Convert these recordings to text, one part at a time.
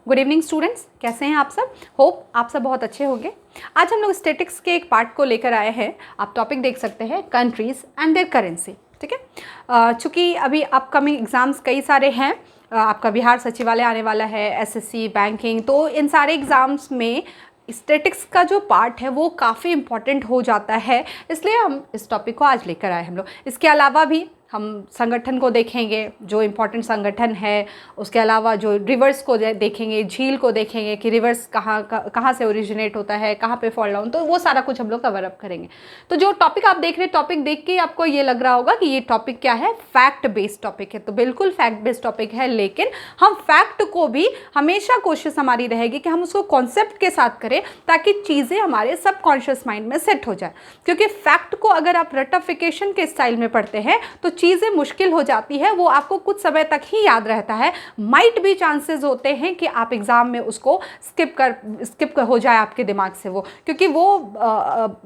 Good evening students, कैसे हैं आप सब। होप आप सब बहुत अच्छे होंगे। आज हम लोग स्टैटिक्स के एक पार्ट को लेकर आए हैं। आप टॉपिक देख सकते हैं कंट्रीज़ एंड देयर करेंसी। ठीक है, चूँकि अभी अपकमिंग एग्ज़ाम्स कई सारे हैं, आपका बिहार सचिवालय आने वाला है, एसएससी, बैंकिंग, तो इन सारे एग्ज़ाम्स में स्टैटिक्स का जो पार्ट है वो काफ़ी इम्पॉर्टेंट हो जाता है, इसलिए हम इस टॉपिक को आज लेकर आए हम लोग। इसके अलावा भी हम संगठन को देखेंगे, जो इम्पोर्टेंट संगठन है, उसके अलावा जो रिवर्स को देखेंगे, झील को देखेंगे कि रिवर्स कहाँ से ओरिजिनेट होता है, कहाँ पे फॉल डाउन, तो वो सारा कुछ हम लोग कवर अप करेंगे। तो जो टॉपिक आप देख रहे हैं, टॉपिक देख के आपको ये लग रहा होगा कि ये टॉपिक क्या है, फैक्ट बेस्ड टॉपिक है। तो बिल्कुल फैक्ट बेस्ड टॉपिक है, लेकिन हम फैक्ट को भी हमेशा कोशिश हमारी रहेगी कि हम उसको कॉन्सेप्ट के साथ करें, ताकि चीज़ें हमारे सबकॉन्शियस माइंड में सेट हो जाए। क्योंकि फैक्ट को अगर आप रटिफिकेशन के स्टाइल में पढ़ते हैं तो चीज़ें मुश्किल हो जाती है, वो आपको कुछ समय तक ही याद रहता है। माइट भी चांसेस होते हैं कि आप एग्ज़ाम में उसको स्किप हो जाए आपके दिमाग से वो, क्योंकि वो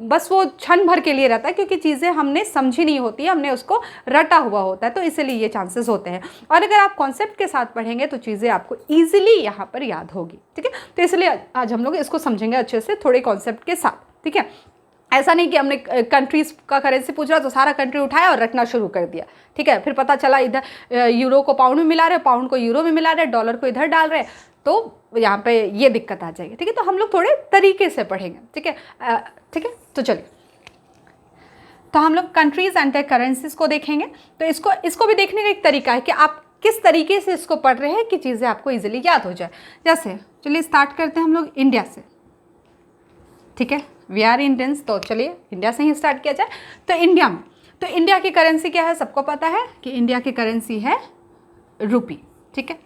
बस वो क्षण भर के लिए रहता है, क्योंकि चीज़ें हमने समझी नहीं होती, हमने उसको रटा हुआ होता है, तो इसलिए ये चांसेस होते हैं। और अगर आप कॉन्सेप्ट के साथ पढ़ेंगे तो चीज़ें आपको ईजिली यहाँ पर याद होगी। ठीक है, तो इसलिए आज हम लोग इसको समझेंगे अच्छे से, थोड़े कॉन्सेप्ट के साथ। ठीक है, ऐसा नहीं कि हमने कंट्रीज़ का करेंसी पूछ रहा तो सारा कंट्री उठाया और रटना शुरू कर दिया। ठीक है, फिर पता चला इधर यूरो को पाउंड में मिला रहे, पाउंड को यूरो में मिला रहे, डॉलर को इधर डाल रहे, तो यहाँ पे ये दिक्कत आ जाएगी। ठीक है, तो हम लोग थोड़े तरीके से पढ़ेंगे। ठीक है, ठीक है, तो चलिए, तो हम लोग कंट्रीज़ एंड देयर करेंसीज को देखेंगे। तो इसको भी देखने का एक तरीका है कि आप किस तरीके से इसको पढ़ रहे हैं कि चीज़ें आपको ईजिली याद हो जाए। जैसे चलिए स्टार्ट करते हैं हम लोग इंडिया से। ठीक है, वी आर इंडियंस, तो चलिए इंडिया से ही स्टार्ट किया जाए। तो इंडिया में, तो इंडिया की करेंसी क्या है, सबको पता है कि इंडिया की करेंसी है रुपी। ठीक है,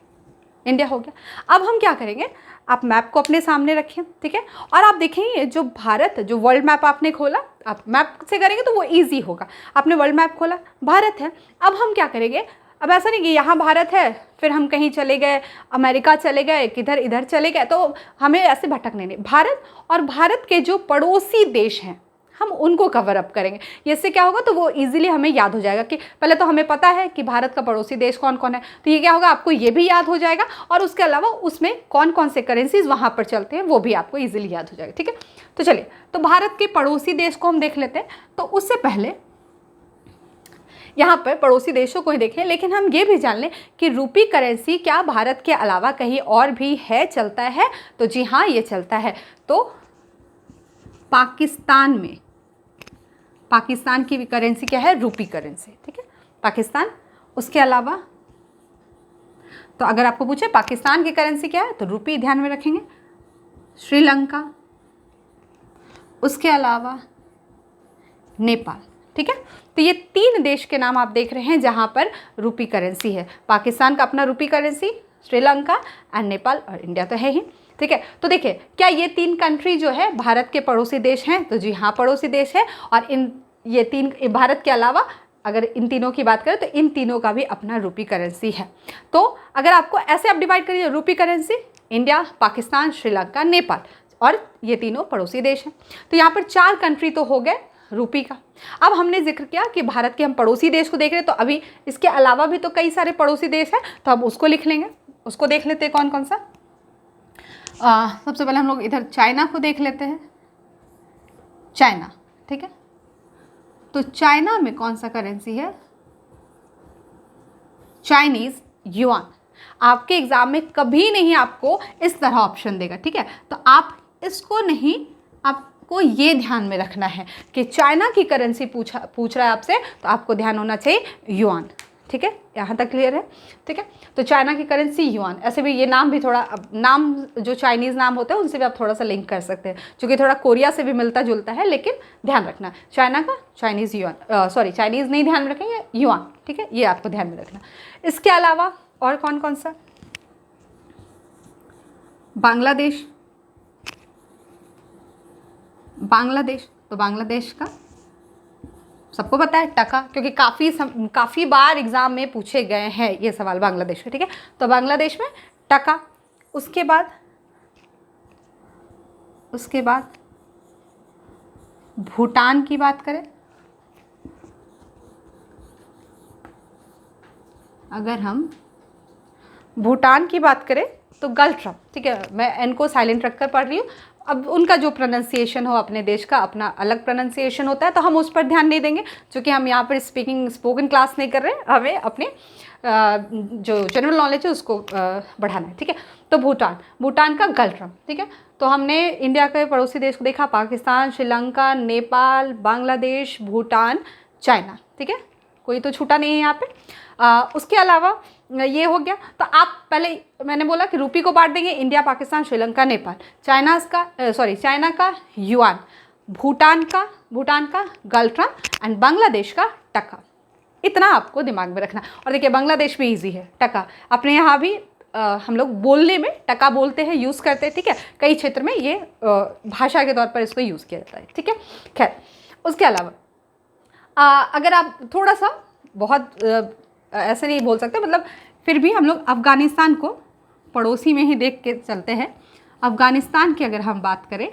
इंडिया हो गया। अब हम क्या करेंगे, आप मैप को अपने सामने रखें। ठीक है, और आप देखेंगे जो भारत, जो वर्ल्ड मैप आपने खोला, आप मैप से करेंगे तो वो ईजी होगा। आपने वर्ल्ड मैप खोला, भारत है। अब हम क्या करेंगे, अब ऐसा नहीं कि यहाँ भारत है फिर हम कहीं चले गए, अमेरिका चले गए, किधर इधर चले गए, तो हमें ऐसे भटकने नहीं। भारत और भारत के जो पड़ोसी देश हैं हम उनको कवर अप करेंगे। इससे क्या होगा, तो वो इजीली हमें याद हो जाएगा कि पहले तो हमें पता है कि भारत का पड़ोसी देश कौन कौन है, तो ये क्या होगा, आपको ये भी याद हो जाएगा, और उसके अलावा उसमें कौन कौन से करेंसीज वहाँ पर चलते हैं वो भी आपको ईजिली याद हो जाएगा। ठीक है, तो चलिए, तो भारत के पड़ोसी देश को हम देख लेते हैं। तो उससे पहले यहाँ पर पड़ोसी देशों को ही देखें, लेकिन हम ये भी जान लें कि रूपी करेंसी क्या भारत के अलावा कहीं और भी है, चलता है। तो जी हाँ, ये चलता है। तो पाकिस्तान में, पाकिस्तान की करेंसी क्या है, रूपी करेंसी। ठीक है, पाकिस्तान। उसके अलावा तो अगर आपको पूछे पाकिस्तान की करेंसी क्या है, तो रूपी ध्यान में रखेंगे। श्रीलंका, उसके अलावा नेपाल। ठीक है, तो ये 3 देश के नाम आप देख रहे हैं जहाँ पर रूपी करेंसी है। पाकिस्तान का अपना रूपी करेंसी, श्रीलंका एंड नेपाल, और इंडिया तो है ही। ठीक है, तो देखिए, क्या ये 3 कंट्री जो है भारत के पड़ोसी देश हैं, तो जी हाँ, पड़ोसी देश है। और ये 3 भारत के अलावा अगर इन तीनों की बात करें तो इन तीनों का भी अपना रूपी करेंसी है। तो अगर आपको ऐसे आप डिवाइड करिए, रूपी करेंसी इंडिया, पाकिस्तान, श्रीलंका, नेपाल, और ये तीनों पड़ोसी देश हैं। तो यहाँ पर 4 कंट्री तो हो गए रूपी का। अब हमने जिक्र किया कि भारत के हम पड़ोसी देश को देख रहे हैं, तो अभी इसके अलावा भी तो कई सारे पड़ोसी देश हैं, तो अब उसको लिख लेंगे। उसको देख लेते हैं कौन कौन सा। सबसे पहले हम लोग इधर चाइना को देख लेते हैं। चाइना, ठीक है, तो चाइना में कौन सा करेंसी है, चाइनीज युआन। आपके एग्जाम में कभी नहीं आपको इस तरह ऑप्शन देगा। ठीक है, तो आप इसको नहीं, आपको ये ध्यान में रखना है कि चाइना की करेंसी पूछ रहा है आपसे, तो आपको ध्यान होना चाहिए युआन। ठीक है, यहाँ तक क्लियर है। ठीक है, तो चाइना की करेंसी युआन। ऐसे भी ये नाम भी थोड़ा, नाम जो चाइनीज़ नाम होते हैं उनसे भी आप थोड़ा सा लिंक कर सकते हैं, क्योंकि थोड़ा कोरिया से भी मिलता जुलता है, लेकिन ध्यान रखना चाइना का चाइनीज़ युआन, सॉरी चाइनीज़ नहीं ध्यान में रखेंगे, युआन। ठीक है, ये आपको ध्यान में रखना। इसके अलावा और कौन कौन सा, बांग्लादेश, बांग्लादेश, तो बांग्लादेश का सबको पता है टका, क्योंकि काफ़ी बार एग्जाम में पूछे गए हैं ये सवाल बांग्लादेश के। ठीक है, तो बांग्लादेश में टका। उसके बाद भूटान की बात करें, अगर हम भूटान की बात करें तो गल्ट्रम, ठीक है, मैं एन को साइलेंट रखकर पढ़ रही हूँ। अब उनका जो प्रोनाउंसिएशन हो, अपने देश का अपना अलग प्रोनाउंसिएशन होता है, तो हम उस पर ध्यान नहीं देंगे, क्योंकि हम यहाँ पर स्पोकन क्लास नहीं कर रहे, हमें अपने जो जनरल नॉलेज है उसको बढ़ाना है, ठीक है। तो भूटान का गल्ट्रम, ठीक है। तो हमने इंडिया के पड़ोसी देश को देखा, पाकिस्तान, श्रीलंका, नेपाल, बांग्लादेश, भूटान, चाइना, ठीक है, कोई तो छूटा नहीं है यहाँ पे। उसके अलावा ये हो गया। तो आप पहले मैंने बोला कि रुपी को बांट देंगे, इंडिया, पाकिस्तान, श्रीलंका, नेपाल, चाइना का युआन, भूटान का गल्ट्रम एंड बांग्लादेश का टका। इतना आपको दिमाग में रखना। और देखिए बांग्लादेश भी इजी है, टका अपने यहाँ भी हम लोग बोलने में टका बोलते हैं, यूज़ करते हैं, ठीक है। कई क्षेत्र में ये भाषा के तौर पर इसको यूज़ किया जाता है, ठीक है। खैर, उसके अलावा अगर आप थोड़ा सा बहुत ऐसे नहीं बोल सकते, मतलब फिर भी हम लोग अफ़गानिस्तान को पड़ोसी में ही देख के चलते हैं। अफ़गानिस्तान की अगर हम बात करें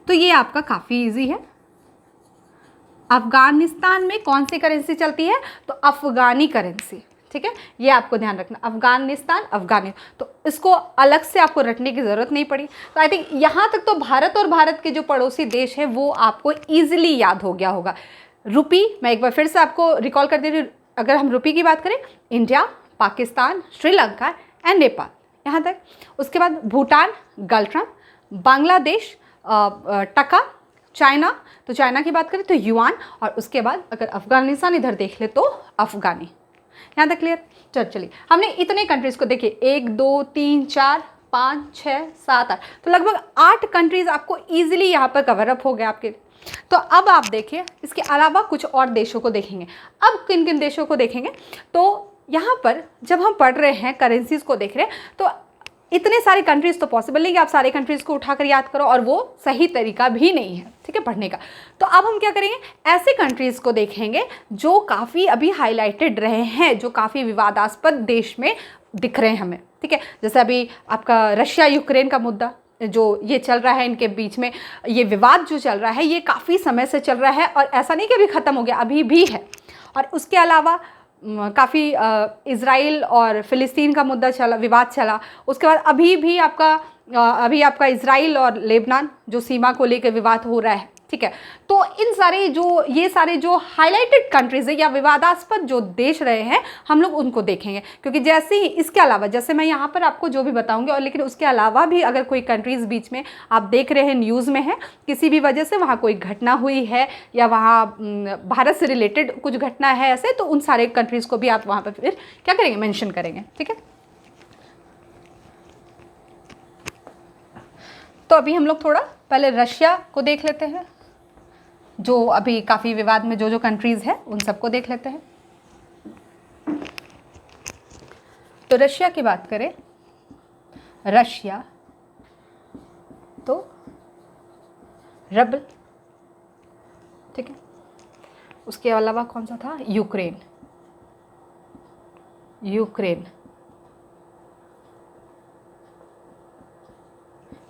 तो ये आपका काफ़ी इजी है। अफ़गानिस्तान में कौन सी करेंसी चलती है? तो अफ़गानी करेंसी, ठीक है, ये आपको ध्यान रखना। अफ़गानी, तो इसको अलग से आपको रटने की ज़रूरत नहीं पड़ी। तो आई थिंक यहाँ तक तो भारत और भारत के जो पड़ोसी देश है वो आपको ईजिली याद हो गया होगा। रुपी, मैं एक बार फिर से आपको रिकॉल कर दे रही हूँ। अगर हम रुपी की बात करें, इंडिया, पाकिस्तान, श्रीलंका एंड नेपाल, यहाँ तक। उसके बाद भूटान गल्ट्रम, बांग्लादेश टका, चाइना, तो चाइना की बात करें तो युआन, और उसके बाद अगर अफ़गानिस्तान इधर देख ले तो अफ़गानी। यहाँ तक क्लियर? चलिए, हमने इतने कंट्रीज़ को देखिए, 1 2 3 4 5 6 7 8, तो लगभग 8 कंट्रीज़ आपको ईजिली यहाँ पर कवर अप हो गए आपके। तो अब आप देखिए, इसके अलावा कुछ और देशों को देखेंगे। अब किन किन देशों को देखेंगे? तो यहाँ पर जब हम पढ़ रहे हैं, करेंसीज़ को देख रहे हैं, तो इतने सारे कंट्रीज़ तो पॉसिबल नहीं कि आप सारे कंट्रीज़ को उठाकर याद करो, और वो सही तरीका भी नहीं है, ठीक है, पढ़ने का। तो अब हम क्या करेंगे, ऐसे कंट्रीज़ को देखेंगे जो काफ़ी अभी हाईलाइटेड रहे हैं, जो काफ़ी विवादास्पद देश में दिख रहे हैं हमें, ठीक है। जैसे अभी आपका रशिया यूक्रेन का मुद्दा जो ये चल रहा है, इनके बीच में ये विवाद जो चल रहा है, ये काफ़ी समय से चल रहा है, और ऐसा नहीं कि अभी ख़त्म हो गया, अभी भी है। और उसके अलावा काफ़ी इज़राइल और फ़िलिस्तीन का मुद्दा चला, विवाद चला। उसके बाद अभी आपका इज़राइल और लेबनान जो सीमा को लेकर विवाद हो रहा है, ठीक है। तो ये सारे जो हाईलाइटेड कंट्रीज़ है या विवादास्पद जो देश रहे हैं, हम लोग उनको देखेंगे। क्योंकि जैसे ही इसके अलावा, जैसे मैं यहाँ पर आपको जो भी बताऊंगी, और लेकिन उसके अलावा भी अगर कोई कंट्रीज़ बीच में आप देख रहे हैं, न्यूज़ में है, किसी भी वजह से वहाँ कोई घटना हुई है या वहाँ भारत से रिलेटेड कुछ घटना है ऐसे, तो उन सारे कंट्रीज़ को भी आप वहाँ पर फिर क्या करेंगे, मेंशन करेंगे, ठीक है। तो अभी हम लोग थोड़ा पहले रशिया को देख लेते हैं, जो अभी काफ़ी विवाद में जो कंट्रीज़ है उन सबको देख लेते हैं। तो रशिया की बात करें, रशिया तो रबल, ठीक है। उसके अलावा कौन सा था, यूक्रेन,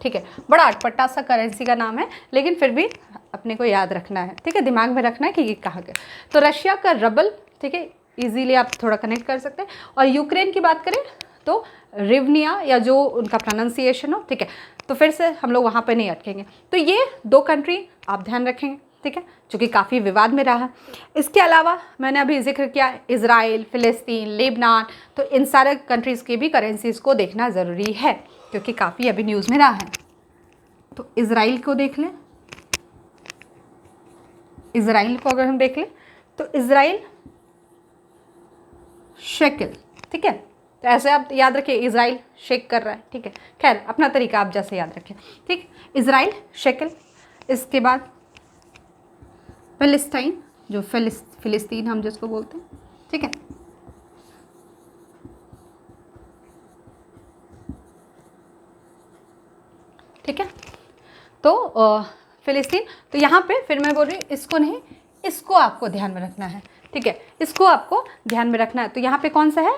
ठीक है। बड़ा अटपटा सा करेंसी का नाम है, लेकिन फिर भी अपने को याद रखना है, ठीक है, दिमाग में रखना है कि ये कहाँ गया। तो रशिया का रबल, ठीक है, इजीली आप थोड़ा कनेक्ट कर सकते हैं। और यूक्रेन की बात करें तो रिवनिया, या जो उनका प्रोनाउंसिएशन हो, ठीक है। तो फिर से हम लोग वहाँ पे नहीं अटकेंगे। तो ये 2 कंट्री आप ध्यान रखेंगे, ठीक है, जो कि काफ़ी विवाद में रहा। इसके अलावा मैंने अभी जिक्र किया इज़राइल, फ़िलिस्तीन, लेबनान, तो इन सारे कंट्रीज़ की भी करेंसीज़ को देखना ज़रूरी है, क्योंकि काफ़ी अभी न्यूज़ में रहा है। तो इज़राइल को देख लें, इज़राइल को अगर हम देख लें तो इज़राइल शेकल, ठीक है। तो ऐसे आप याद रखिए, इज़राइल शेक कर रहा है, ठीक है। खैर, अपना तरीका आप जैसे याद रखें, ठीक। इज़राइल शेकल, इसके बाद फ़िलिस्तीन, जो फ़िलिस्तीन हम जिसको बोलते हैं, ठीक है। ठीक है, तो फ़िलिस्तीन, तो यहाँ पे फिर मैं बोल रही हूँ, इसको नहीं, इसको आपको ध्यान में रखना है, ठीक है, इसको आपको ध्यान में रखना है। तो यहाँ पे कौन सा है,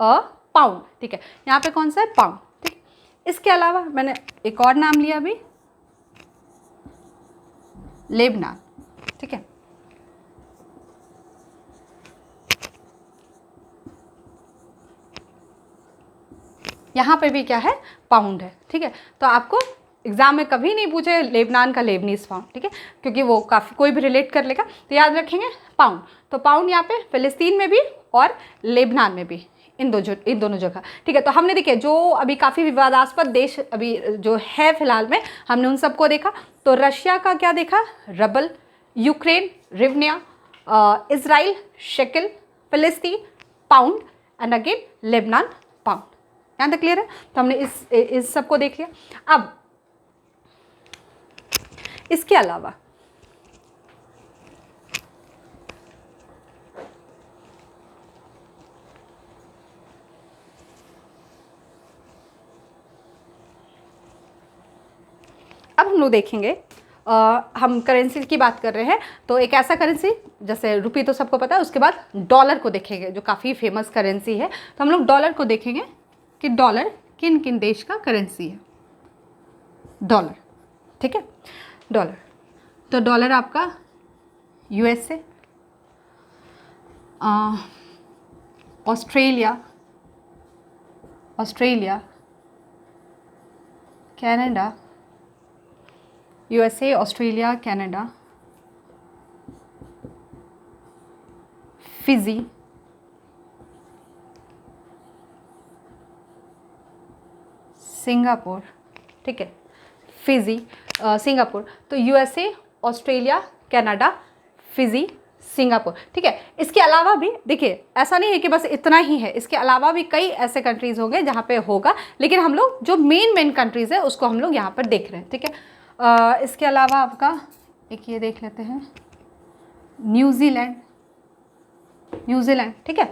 पाउंड, ठीक है, यहाँ पे कौन सा है, पाउंड, ठीक। इसके अलावा मैंने एक और नाम लिया अभी, लेबनान, ठीक है। यहाँ पे भी क्या है, पाउंड है, ठीक है। तो आपको एग्जाम में कभी नहीं पूछे लेबनान का लेबनीज पाउंड, ठीक है, क्योंकि वो काफ़ी कोई भी रिलेट कर लेगा, तो याद रखेंगे पाउंड। तो पाउंड यहाँ पे फ़िलिस्तीन में भी और लेबनान में भी, इन दोनों जगह, ठीक है। तो हमने देखिए जो अभी काफ़ी विवादास्पद देश अभी जो है फिलहाल में, हमने उन सबको देखा। तो रशिया का क्या देखा, rouble, Ukraine hryvnia, Israel shekel, फ़िलिस्तीन pound and again Lebanon pound. यहाँ तक क्लियर है। तो हमने इस सबको देख लिया। अब इसके अलावा अब हम लोग देखेंगे, हम करेंसी की बात कर रहे हैं, तो एक ऐसा करेंसी जैसे रुपये तो सबको पता है, उसके बाद डॉलर को देखेंगे जो काफ़ी फेमस करेंसी है। तो हम लोग डॉलर को देखेंगे कि डॉलर किन किन देश का करेंसी है। डॉलर, ठीक है, डॉलर। तो डॉलर आपका USA, Australia, Canada, USA, Australia, Canada, Fiji, Singapore, ठीक है, फिजी, सिंगापुर। तो USA, Australia, Canada, Fiji, Singapore, ठीक है। इसके अलावा भी देखिए, ऐसा नहीं है कि बस इतना ही है, इसके अलावा भी कई ऐसे कंट्रीज़ होंगे जहाँ पे होगा, लेकिन हम लोग जो मेन कंट्रीज़ है उसको हम लोग यहाँ पर देख रहे हैं, ठीक है। इसके अलावा आपका एक ये देख लेते हैं, न्यूजीलैंड, ठीक है।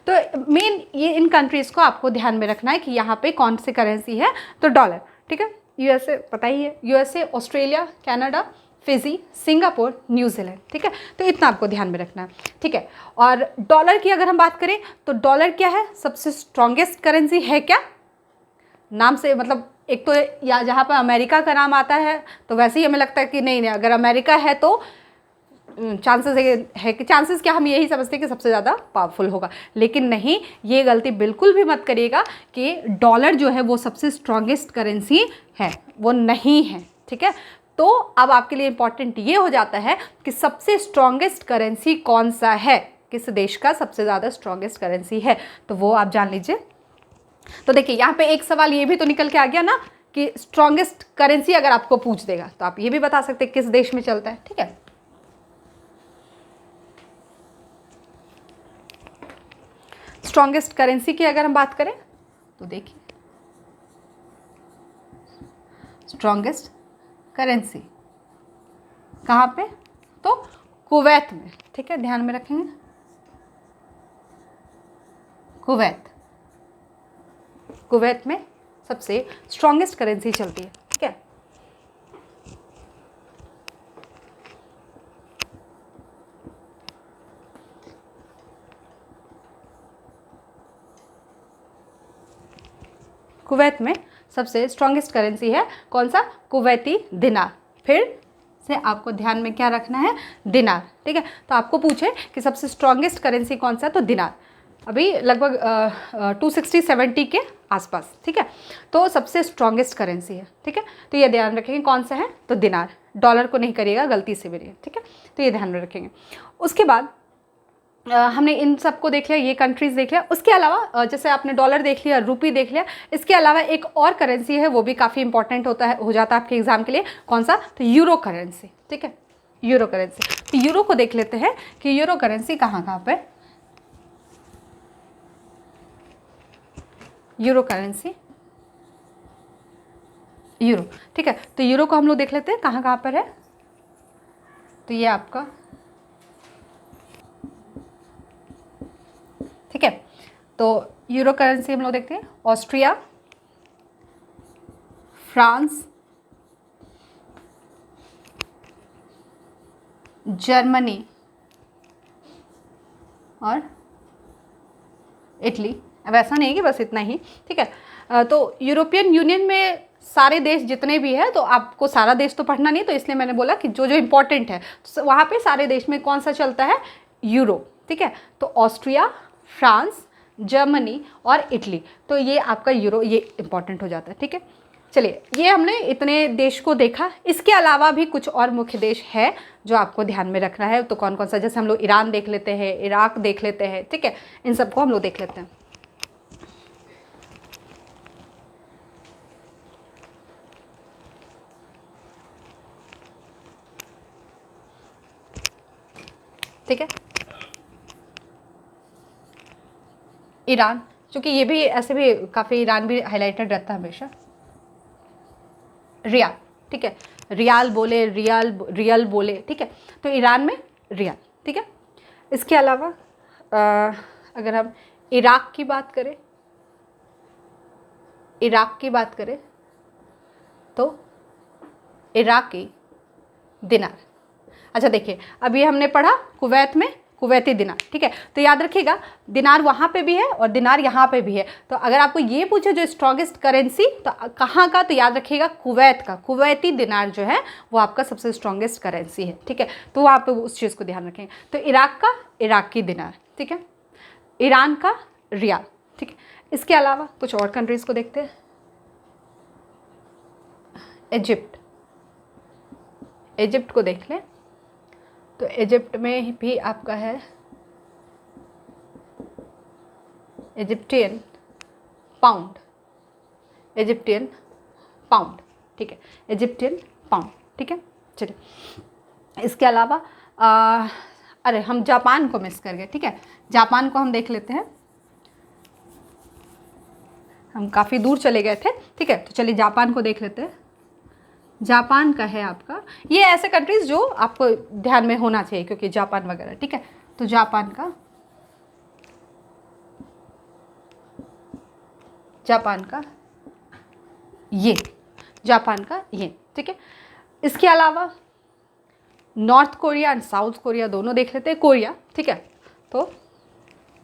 तो मेन ये इन कंट्रीज़ को आपको ध्यान में रखना है कि यहाँ पे कौन सी करेंसी है। तो डॉलर, ठीक है, यूएसए पता ही है, USA, Australia, Canada, Fiji, Singapore, New Zealand, ठीक है। तो इतना आपको ध्यान में रखना है, ठीक है। और डॉलर की अगर हम बात करें तो डॉलर क्या है, सबसे स्ट्रॉन्गेस्ट करेंसी है क्या, नाम से मतलब एक तो या जहाँ पर अमेरिका का नाम आता है तो वैसे ही हमें लगता है कि नहीं, अगर अमेरिका है तो चांसेस है कि चांसेस क्या, हम यही समझते हैं कि सबसे ज़्यादा पावरफुल होगा, लेकिन नहीं, ये गलती बिल्कुल भी मत करिएगा कि डॉलर जो है वो सबसे स्ट्रॉन्गेस्ट करेंसी है, वो नहीं है, ठीक है। तो अब आपके लिए इम्पॉर्टेंट ये हो जाता है कि सबसे स्ट्रॉन्गेस्ट करेंसी कौन सा है, किस देश का सबसे ज़्यादा स्ट्रॉन्गेस्ट करेंसी है, तो वो आप जान लीजिए। तो देखिए यहाँ पे एक सवाल ये भी तो निकल के आ गया ना कि स्ट्रॉन्गेस्ट करेंसी अगर आपको पूछ देगा तो आप ये भी बता सकते हैं किस देश में चलता है, ठीक है। स्ट्रॉन्गेस्ट करेंसी की अगर हम बात करें तो देखिए, स्ट्रॉन्गेस्ट करेंसी कहाँ पे, तो कुवैत में, ठीक है, ध्यान में रखेंगे, कुवैत में सबसे स्ट्रॉन्गेस्ट करेंसी चलती है, ठीक है। कुवैत में सबसे स्ट्रॉन्गेस्ट करेंसी है कौन सा, कुवैती दिनार। फिर से आपको ध्यान में क्या रखना है, दिनार, ठीक है। तो आपको पूछे कि सबसे स्ट्रॉन्गेस्ट करेंसी कौन सा, तो दिनार अभी लगभग 260-70 के आसपास, ठीक है। तो सबसे स्ट्रॉन्गेस्ट करेंसी है, ठीक है। तो ये ध्यान रखेंगे कौन सा है, तो दिनार, डॉलर को नहीं करिएगा गलती से भी नहीं, ठीक है। तो ये ध्यान में रखेंगे। उसके बाद हमने इन सबको देख लिया, ये कंट्रीज़ देख लिया। उसके अलावा जैसे आपने डॉलर देख लिया, रुपी देख लिया, इसके अलावा एक और करेंसी है वो भी काफ़ी इंपॉर्टेंट हो जाता है आपके एग्जाम के लिए, कौन सा, तो यूरो करेंसी, ठीक है, यूरो करेंसी। तो यूरो को देख लेते हैं कि यूरो करेंसी कहाँ कहाँ पे, यूरो करेंसी, यूरो, ठीक है। तो यूरो को हम लोग देख लेते हैं कहाँ कहाँ पर है। तो ये आपका, ठीक है। तो यूरो करेंसी हम लोग देखते हैं, ऑस्ट्रिया, फ्रांस, जर्मनी और इटली। अब ऐसा नहीं है कि बस इतना ही, ठीक है। तो यूरोपियन यूनियन में सारे देश जितने भी हैं, तो आपको सारा देश तो पढ़ना नहीं, तो इसलिए मैंने बोला कि जो जो इम्पोर्टेंट है तो वहाँ पे सारे देश में कौन सा चलता है, यूरो, ठीक है। तो ऑस्ट्रिया, फ्रांस, जर्मनी और इटली। तो ये आपका यूरो, ये इंपॉर्टेंट हो जाता है, ठीक है। चलिए, ये हमने इतने देश को देखा। इसके अलावा भी कुछ और मुख्य देश है जो आपको ध्यान में रखना है। तो कौन कौन सा, जैसे हम लोग ईरान देख लेते हैं, इराक देख लेते हैं, ठीक है, इन सबको हम लोग देख लेते हैं। ठीक है, ईरान, क्योंकि ये भी ऐसे भी काफ़ी, ईरान भी हाईलाइटेड रहता है हमेशा। रियाल, ठीक है, रियाल बोले, रियल बोले, ठीक है, तो ईरान में रियाल, ठीक है। इसके अलावा अगर हम इराक की बात करें, इराक की बात करें तो इराकी दिनार। अच्छा देखिए, अभी हमने पढ़ा कुवैत में कुवैती दिनार, ठीक है, तो याद रखिएगा दिनार वहाँ पे भी है और दिनार यहाँ पे भी है। तो अगर आपको ये पूछे जो स्ट्रॉन्गेस्ट करेंसी तो कहाँ का, तो याद रखिएगा कुवैत का, कुवैती दिनार जो है वो आपका सबसे स्ट्रॉन्गेस्ट करेंसी है, ठीक है। तो वहाँ पे उस चीज़ को ध्यान रखेंगे। तो इराक का इराकी दिनार, ठीक है, ईरान का रियाल, ठीक है। इसके अलावा कुछ और कंट्रीज़ को देखते हैं। इजिप्ट, इजिप्ट को देख लें तो इजिप्ट में भी आपका है इजिप्टियन पाउंड, इजिप्टियन पाउंड, ठीक है, इजिप्टियन पाउंड, ठीक है। चलिए, इसके अलावा अरे हम जापान को मिस कर गए, ठीक है, जापान को हम देख लेते हैं, हम काफ़ी दूर चले गए थे, ठीक है। तो चलिए जापान को देख लेते हैं। जापान का है आपका, ये ऐसे कंट्रीज़ जो आपको ध्यान में होना चाहिए क्योंकि जापान वगैरह, ठीक है। तो जापान का ये, जापान का ये, ठीक है। इसके अलावा north Korea and south Korea दोनों देख लेते हैं। कोरिया, ठीक है, तो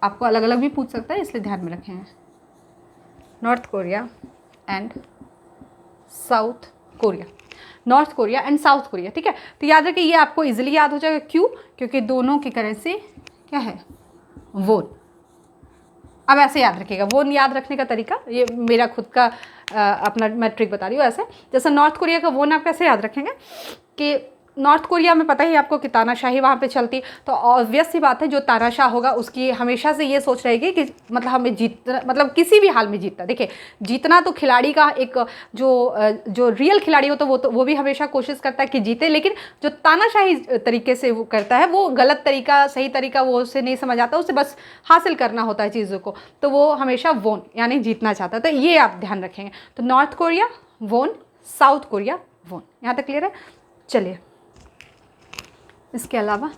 आपको अलग अलग भी पूछ सकता है इसलिए ध्यान में रखें, north Korea and south Korea, north Korea and south Korea, ठीक है। तो याद रखिए ये आपको इजीली याद हो जाएगा, क्यों, क्योंकि दोनों की करेंसी क्या है, वोन। अब ऐसे याद रखिएगा, वोन याद रखने का तरीका, ये मेरा खुद का अपना मैं ट्रिक बता रही हूँ। ऐसे जैसे नॉर्थ कोरिया का वोन आप कैसे याद रखेंगे कि नॉर्थ कोरिया में पता ही आपको कि तानाशाही वहाँ पे चलती, तो ऑब्वियस सी बात है जो तानाशाह होगा उसकी हमेशा से ये सोच रहेगी कि मतलब हमें जीतना, मतलब किसी भी हाल में जीतना। देखिए जीतना तो खिलाड़ी का एक जो रियल खिलाड़ी हो तो वो भी हमेशा कोशिश करता है कि जीते, लेकिन जो तानाशाही तरीके से वो करता है वो गलत तरीका, सही तरीका वो उसे नहीं समझ आता, उसे बस हासिल करना होता है चीज़ों को, तो वो हमेशा वोन यानी जीतना चाहता है। तो ये आप ध्यान रखेंगे। तो नॉर्थ कोरिया वोन, साउथ कोरिया वोन, यहाँ तक क्लियर है। चलिए, इसके अलावा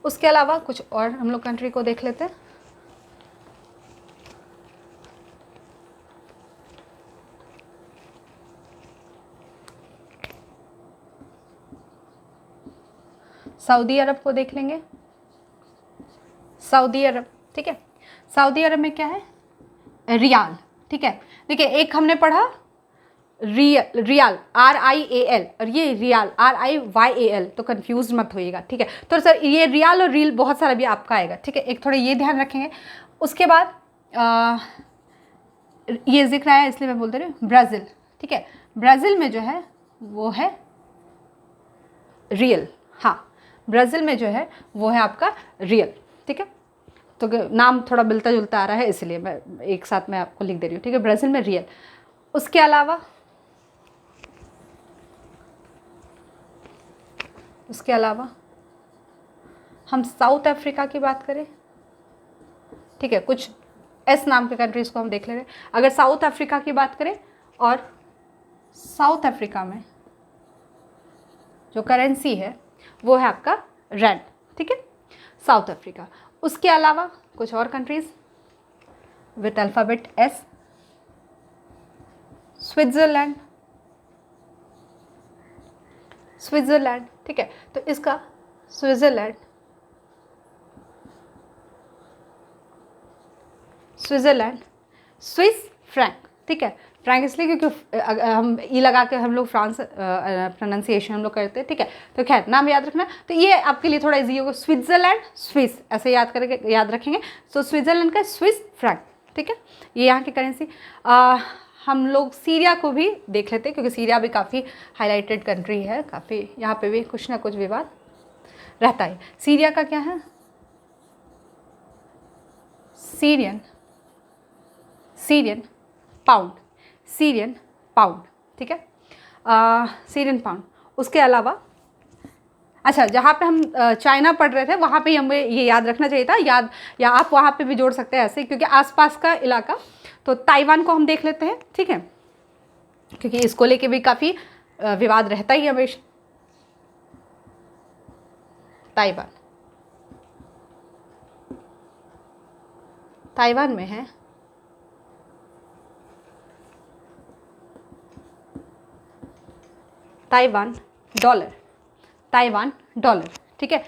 उसके अलावा कुछ और हम लोग कंट्री को देख लेते हैं। सऊदी अरब को देख लेंगे, सऊदी अरब, ठीक है। सऊदी अरब में क्या है, रियाल, ठीक है। देखिए एक हमने पढ़ा रियाल RIAL और ये रियाल RIYAL, तो कंफ्यूज मत होइएगा, ठीक है। तो सर ये रियाल और रील बहुत सारा भी आपका आएगा, ठीक है, एक थोड़ा ये ध्यान रखेंगे। उसके बाद ये जिक्र आया इसलिए मैं बोलते रही, ब्राज़ील, ठीक है, ब्राज़ील में जो है वो है रियल, हाँ ब्राज़ील में जो है वो है आपका रियल, ठीक है। तो नाम थोड़ा मिलता जुलता आ रहा है इसलिए मैं एक साथ में आपको लिख दे रही हूँ, ठीक है, ब्राज़ील में रियल। उसके अलावा हम साउथ अफ्रीका की बात करें, ठीक है, कुछ एस नाम के कंट्रीज़ को हम देख ले रहे हैं। अगर साउथ अफ्रीका की बात करें और साउथ अफ्रीका में जो करेंसी है वो है आपका रैंड, ठीक है, साउथ अफ्रीका। उसके अलावा कुछ और countries with alphabet S, Switzerland, Switzerland, ठीक है, तो इसका स्विट्ज़रलैंड, स्विट्ज़रलैंड, स्विस फ्रैंक, ठीक है, फ्रैंक इसलिए क्योंकि हम ई लगा के हम लोग फ्रांस प्रोनाउंसिएशन हम लोग करते हैं, ठीक है। तो खैर नाम याद रखना, तो ये आपके लिए थोड़ा इजी होगा। स्विट्ज़रलैंड, स्विस, ऐसे याद करके याद रखेंगे। तो स्विट्ज़रलैंड का स्विस फ्रैंक, ठीक है, ये यहाँ की करेंसी। हम लोग सीरिया को भी देख लेते हैं क्योंकि सीरिया भी काफ़ी हाईलाइटेड कंट्री है, काफ़ी यहाँ पे भी कुछ ना कुछ विवाद रहता है। सीरिया का क्या है? सीरियन पाउंड, सीरियन पाउंड, ठीक है, सीरियन पाउंड। उसके अलावा अच्छा, जहाँ पे हम चाइना पढ़ रहे थे वहाँ पे हमें ये याद रखना चाहिए था, याद, या आप वहाँ पे भी जोड़ सकते हैं ऐसे, क्योंकि आसपास का इलाका। तो ताइवान को हम देख लेते हैं, ठीक है, क्योंकि इसको लेके भी काफ़ी विवाद रहता ही हमेशा। ताइवान, ताइवान में है ताइवान डॉलर, ताइवान डॉलर, ठीक है।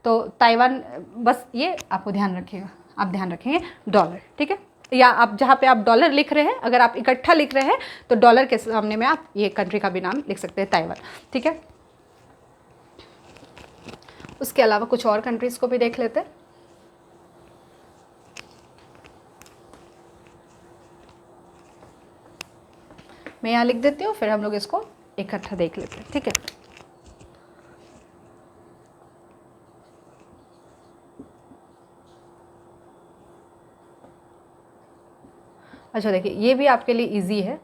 तो ताइवान, बस ये आपको ध्यान रखिएगा, आप ध्यान रखेंगे डॉलर, ठीक है। या आप जहाँ पे आप डॉलर लिख रहे हैं, अगर आप इकट्ठा लिख रहे हैं तो डॉलर के सामने में आप ये कंट्री का भी नाम लिख सकते हैं, ताइवान, ठीक है। उसके अलावा कुछ और कंट्रीज़ को भी देख लेते हैं। मैं यहाँ लिख देती हूँ, फिर हम लोग इसको इकट्ठा देख लेते हैं, ठीक है। अच्छा देखिए, ये भी आपके लिए इजी है,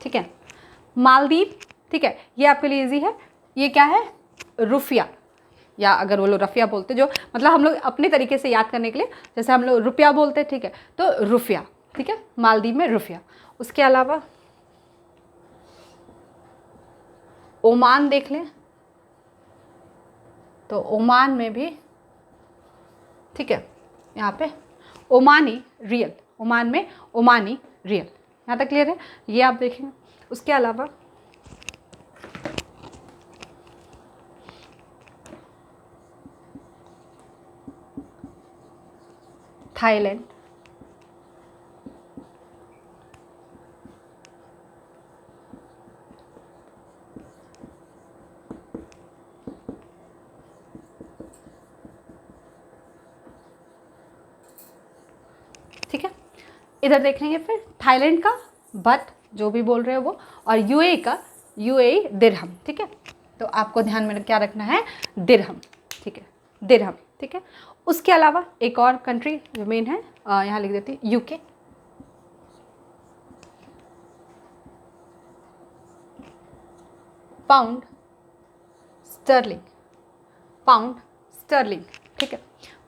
ठीक है। मालदीव, ठीक है, ये आपके लिए इजी है। ये क्या है? रुपया, या अगर वो लोग रफिया बोलते, जो मतलब हम लोग अपने तरीके से याद करने के लिए, जैसे हम लोग रुपया बोलते हैं, ठीक है, तो रुपया, ठीक है, मालदीव में रुपया। उसके अलावा ओमान देख लें, तो ओमान में भी, ठीक है, यहाँ पे ओमानी रियल, ओमान में ओमानी रियल, यहाँ तक क्लियर है, ये आप देखेंगे। उसके अलावा थाईलैंड, ठीक है, इधर देख लेंगे। फिर थाईलैंड का बट, जो भी बोल रहे हो वो, और यूएई का यूएई दिरहम, ठीक है। तो आपको ध्यान में क्या रखना है? दिरहम, ठीक है, दिरहम, ठीक है। उसके अलावा एक और कंट्री जो मेन है, यहाँ लिख देती हूँ, UK, pound sterling, pound sterling, ठीक है,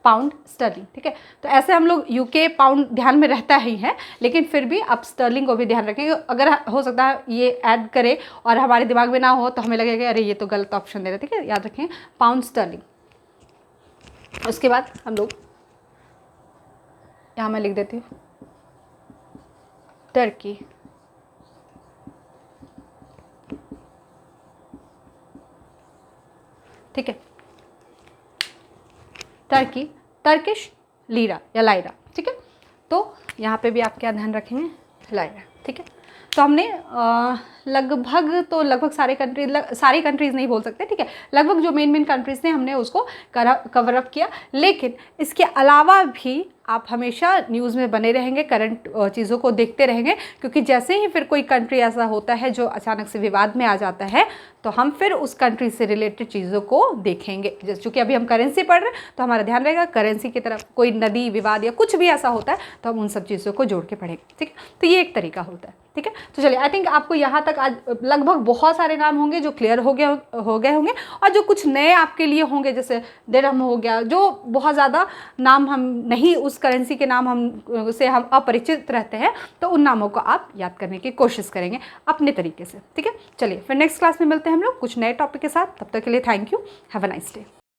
पाउंड स्टर्लिंग, ठीक है। तो ऐसे हम लोग यूके पाउंड ध्यान में रहता ही है, लेकिन फिर भी आप स्टर्लिंग को भी ध्यान रखेंगे। अगर हो सकता है ये ऐड करे और हमारे दिमाग में ना हो तो हमें लगेगा अरे ये तो गलत ऑप्शन दे रहे, ठीक है, याद रखें पाउंड स्टर्लिंग। उसके बाद हम लोग यहाँ मैं लिख देती हूँ टर्की, ठीक है, टर्की, टर्किश लीरा या लायरा, ठीक है। तो यहाँ पे भी आप क्या ध्यान रखेंगे? लायरा, ठीक है। तो हमने लगभग सारी कंट्रीज़ नहीं बोल सकते, ठीक है, लगभग जो मेन कंट्रीज़ थे हमने उसको कवर अप किया। लेकिन इसके अलावा भी आप हमेशा न्यूज़ में बने रहेंगे, करंट चीज़ों को देखते रहेंगे, क्योंकि जैसे ही फिर कोई कंट्री ऐसा होता है जो अचानक से विवाद में आ जाता है तो हम फिर उस कंट्री से रिलेटेड चीज़ों को देखेंगे। जैसे चूँकि अभी हम करेंसी पढ़ रहे हैं तो हमारा ध्यान रहेगा करेंसी की तरफ, कोई नदी विवाद या कुछ भी ऐसा होता है तो हम उन सब चीज़ों को जोड़ के पढ़ेंगे, ठीक है। तो ये एक तरीका होता है, ठीक है। तो चलिए, आई थिंक आपको यहाँ तक आज लगभग बहुत सारे नाम होंगे जो क्लियर हो गए होंगे, और जो कुछ नए आपके लिए होंगे, जैसे दिरहम हो गया, जो बहुत ज़्यादा नाम हम नहीं, उस करेंसी के नाम हम अपरिचित रहते हैं, तो उन नामों को आप याद करने की कोशिश करेंगे अपने तरीके से, ठीक है। चलिए, फिर नेक्स्ट क्लास में मिलते हैं हम लोग कुछ नए टॉपिक के साथ। तब तक के लिए thank you, have a nice day.